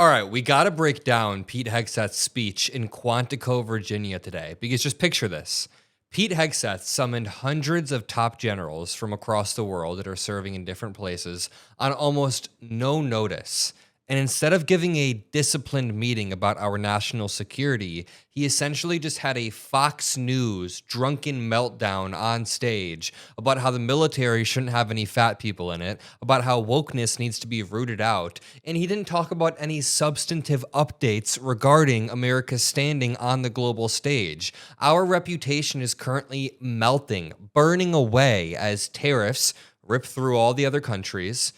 All right, we got to break down Pete Hegseth's speech in Quantico, Virginia today, because just picture this. Pete Hegseth summoned hundreds of top generals from across the world that are serving in different places on almost no notice. And instead of giving a disciplined meeting about our national security, he essentially just had a Fox News drunken meltdown on stage about how the military shouldn't have any fat people in it, about how wokeness needs to be rooted out, and he didn't talk about any substantive updates regarding America's standing on the global stage. Our reputation is currently melting, burning away as tariffs rip through all the other countries.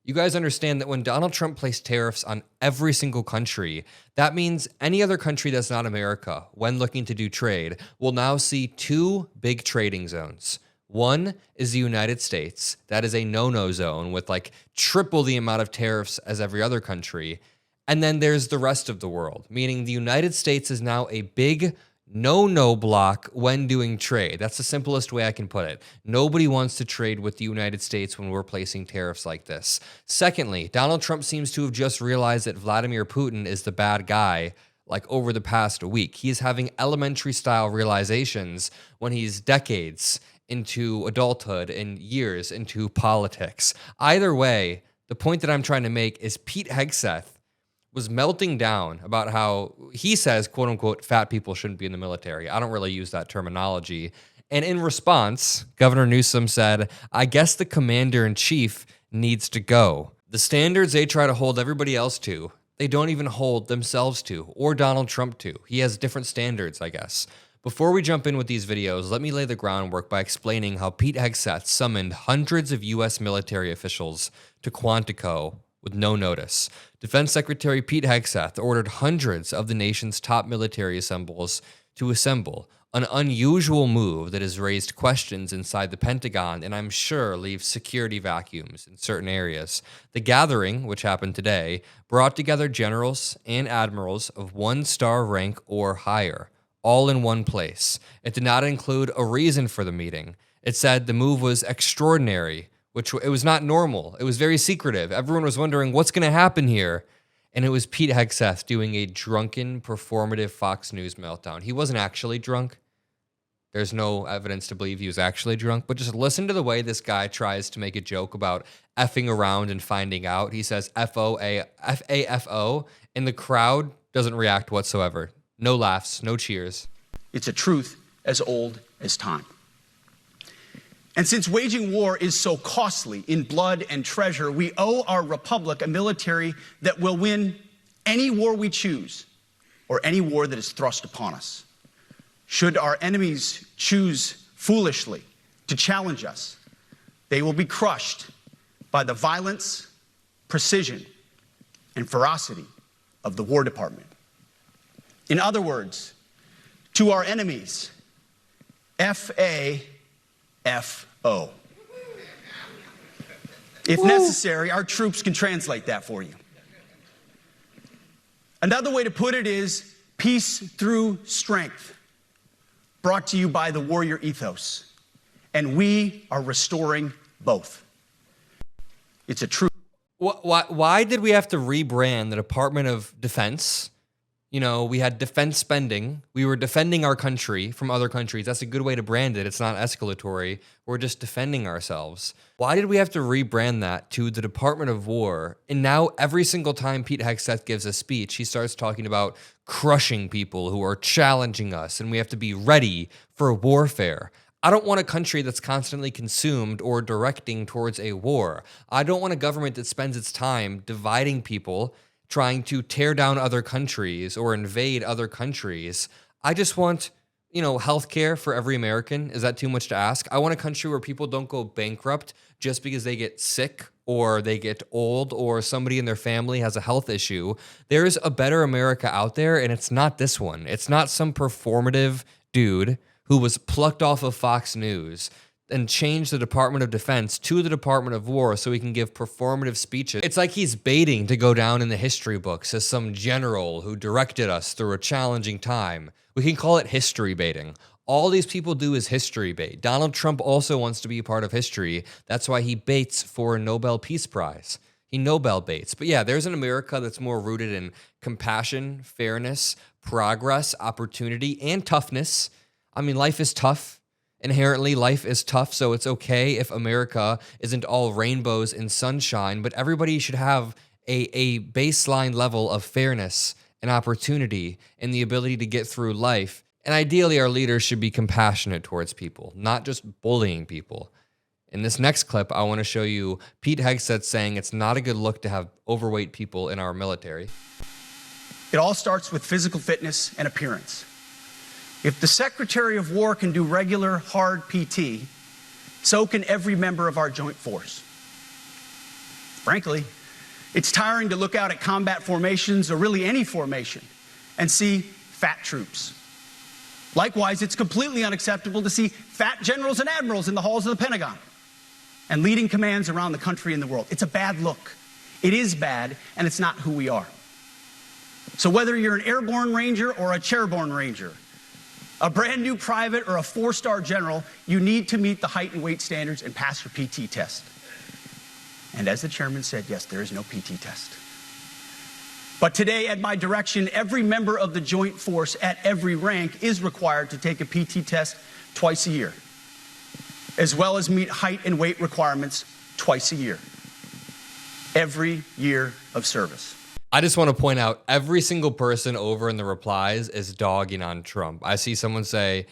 You guys understand that when Donald Trump placed tariffs on every single country, that means any other country that's not America, when looking to do trade, will now see two big trading zones. One is the United States. That is a no-no zone with like triple the amount of tariffs as every other country. And then there's the rest of the world, meaning the United States is now a big no block when doing trade. That's the simplest way I can put it. Nobody wants to trade with the United States when we're placing tariffs like this. Secondly, Donald Trump seems to have just realized that Vladimir Putin is the bad guy like over the past week. He is having elementary style realizations when he's decades into adulthood and years into politics. Either way, the point that I'm trying to make is Pete Hegseth was melting down about how he says, quote unquote, fat people shouldn't be in the military. I don't really use that terminology. And in response, Governor Newsom said, I guess the commander-in-chief needs to go. The standards they try to hold everybody else to, they don't even hold themselves to, or Donald Trump to. He has different standards, I guess. Before we jump in with these videos, let me lay the groundwork by explaining how Pete Hegseth summoned hundreds of U.S. military officials to Quantico with no notice. Defense Secretary Pete Hegseth ordered hundreds of the nation's top military assembles to assemble, an unusual move that has raised questions inside the Pentagon and I'm sure leaves security vacuums in certain areas. The gathering, which happened today, brought together generals and admirals of one-star rank or higher, all in one place. It did not include a reason for the meeting. It said the move was extraordinary, which it was not normal. It was very secretive. Everyone was wondering what's going to happen here. And it was Pete Hegseth doing a drunken, performative Fox News meltdown. He wasn't actually drunk. There's no evidence to believe he was actually drunk. But just listen to the way this guy tries to make a joke about effing around and finding out. He says F-A-F-O, and the crowd doesn't react whatsoever. No laughs, no cheers. It's a truth as old as time. And since waging war is so costly in blood and treasure, we owe our republic a military that will win any war we choose or any war that is thrust upon us. Should our enemies choose foolishly to challenge us, they will be crushed by the violence, precision, and ferocity of the War Department. In other words, to our enemies, F-A-F-O. If necessary, our troops can translate that for you. Another way to put it is peace through strength, brought to you by the warrior ethos. And we are restoring both. It's a truth. Why did we have to rebrand the Department of Defense? You know, we had defense spending. We were defending our country from other countries. That's a good way to brand it. It's not escalatory. We're just defending ourselves. Why did we have to rebrand that to the Department of War? And now every single time Pete Hegseth gives a speech, he starts talking about crushing people who are challenging us, and we have to be ready for warfare. I don't want a country that's constantly consumed or directing towards a war. I don't want a government that spends its time dividing people, trying to tear down other countries or invade other countries. I just want, healthcare for every American. Is that too much to ask? I want a country where people don't go bankrupt just because they get sick or they get old or somebody in their family has a health issue. There's a better America out there, and it's not this one. It's not some performative dude who was plucked off of Fox News and change the Department of Defense to the Department of War so he can give performative speeches. It's like he's baiting to go down in the history books as some general who directed us through a challenging time. We can call it history baiting. All these people do is history bait. Donald Trump also wants to be a part of history. That's why he baits for a Nobel Peace Prize. he Nobel baits. But yeah, there's an America that's more rooted in compassion, fairness, progress, opportunity, and toughness. I mean, life is tough. Inherently, life is tough, so it's okay if America isn't all rainbows and sunshine, but everybody should have a baseline level of fairness and opportunity and the ability to get through life. And ideally, our leaders should be compassionate towards people, not just bullying people. In this next clip, I want to show you Pete Hegseth saying it's not a good look to have overweight people in our military. It all starts with physical fitness and appearance. If the Secretary of War can do regular, hard PT, so can every member of our joint force. Frankly, it's tiring to look out at combat formations, or really any formation, and see fat troops. Likewise, it's completely unacceptable to see fat generals and admirals in the halls of the Pentagon and leading commands around the country and the world. It's a bad look. It is bad, and it's not who we are. So whether you're an airborne ranger or a chairborne ranger, a brand new private or a 4-star general, you need to meet the height and weight standards and pass your PT test. And as the chairman said, yes, there is no PT test. But today, at my direction, every member of the Joint Force at every rank is required to take a PT test twice a year, as well as meet height and weight requirements twice a year, every year of service. I just want to point out every single person over in the replies is dogging on Trump. I see someone say,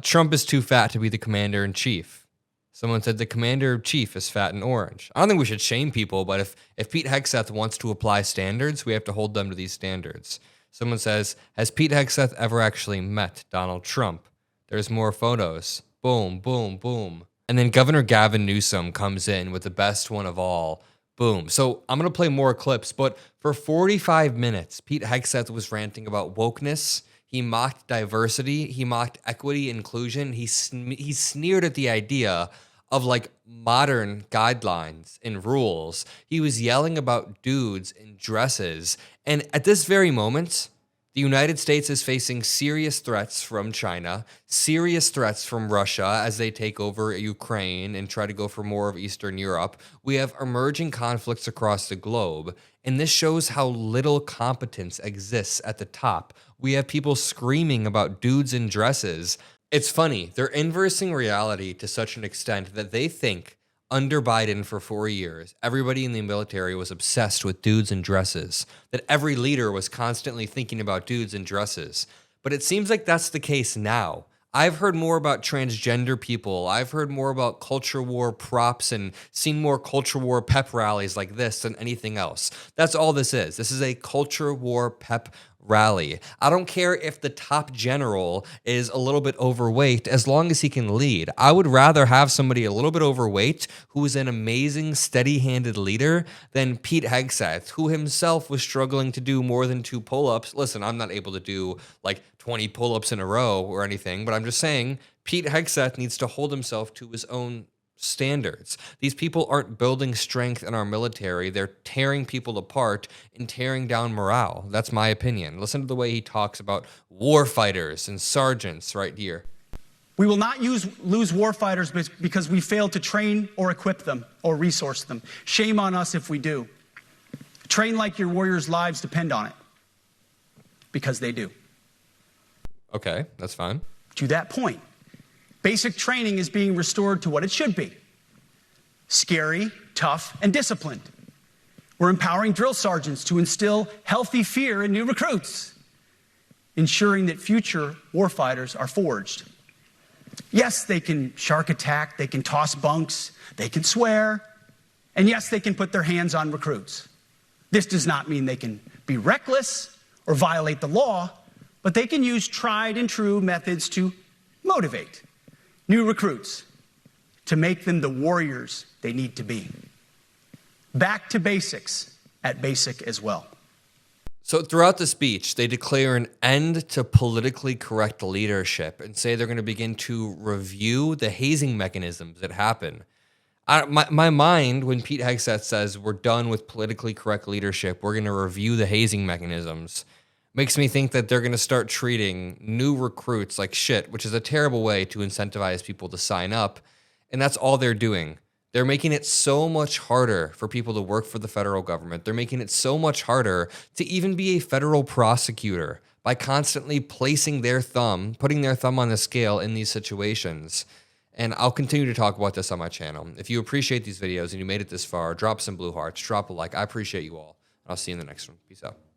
Trump is too fat to be the commander-in-chief. Someone said the commander-in-chief is fat and orange. I don't think we should shame people, but if Pete Hegseth wants to apply standards, we have to hold them to these standards. Someone says, has Pete Hegseth ever actually met Donald Trump? There's more photos. Boom, boom, boom. And then Governor Gavin Newsom comes in with the best one of all. Boom. So I'm going to play more clips, but for 45 minutes, Pete Hegseth was ranting about wokeness. He mocked diversity. He mocked equity, inclusion. He sneered at the idea of like modern guidelines and rules. He was yelling about dudes in dresses. And at this very moment, the United States is facing serious threats from China, serious threats from Russia as they take over Ukraine and try to go for more of Eastern Europe. We have emerging conflicts across the globe, and this shows how little competence exists at the top. We have people screaming about dudes in dresses. It's funny, they're inversing reality to such an extent that they think under Biden for 4 years, everybody in the military was obsessed with dudes in dresses, that every leader was constantly thinking about dudes in dresses. But it seems like that's the case now. I've heard more about transgender people. I've heard more about culture war props and seen more culture war pep rallies like this than anything else. That's all this is. This is a culture war pep rally. I don't care if the top general is a little bit overweight as long as he can lead. I would rather have somebody a little bit overweight who is an amazing, steady-handed leader than Pete Hegseth, who himself was struggling to do more than 2 pull-ups. Listen, I'm not able to do like 20 pull-ups in a row or anything, but I'm just saying Pete Hegseth needs to hold himself to his own standards. These people aren't building strength in our military. They're tearing people apart and tearing down morale. That's my opinion. Listen to the way he talks about war fighters and sergeants right here. We will not lose war fighters because we failed to train or equip them or resource them. Shame on us if we do. Train like your warriors' lives depend on it, because they do. Okay, that's fine. To that point, basic training is being restored to what it should be: scary, tough, and disciplined. We're empowering drill sergeants to instill healthy fear in new recruits, ensuring that future warfighters are forged. Yes, they can shark attack, they can toss bunks, they can swear, and yes, they can put their hands on recruits. This does not mean they can be reckless or violate the law, but they can use tried and true methods to motivate new recruits, to make them the warriors they need to be. Back to basics at basic as well. So throughout the speech, they declare an end to politically correct leadership and say they're going to begin to review the hazing mechanisms that happen. My mind, when Pete Hegseth says we're done with politically correct leadership, we're going to review the hazing mechanisms, makes me think that they're going to start treating new recruits like shit, which is a terrible way to incentivize people to sign up. And that's all they're doing. They're making it so much harder for people to work for the federal government. They're making it so much harder to even be a federal prosecutor by constantly placing their thumb, putting their thumb on the scale in these situations. And I'll continue to talk about this on my channel. If you appreciate these videos and you made it this far, drop some blue hearts, drop a like. I appreciate you all. I'll see you in the next one. Peace out.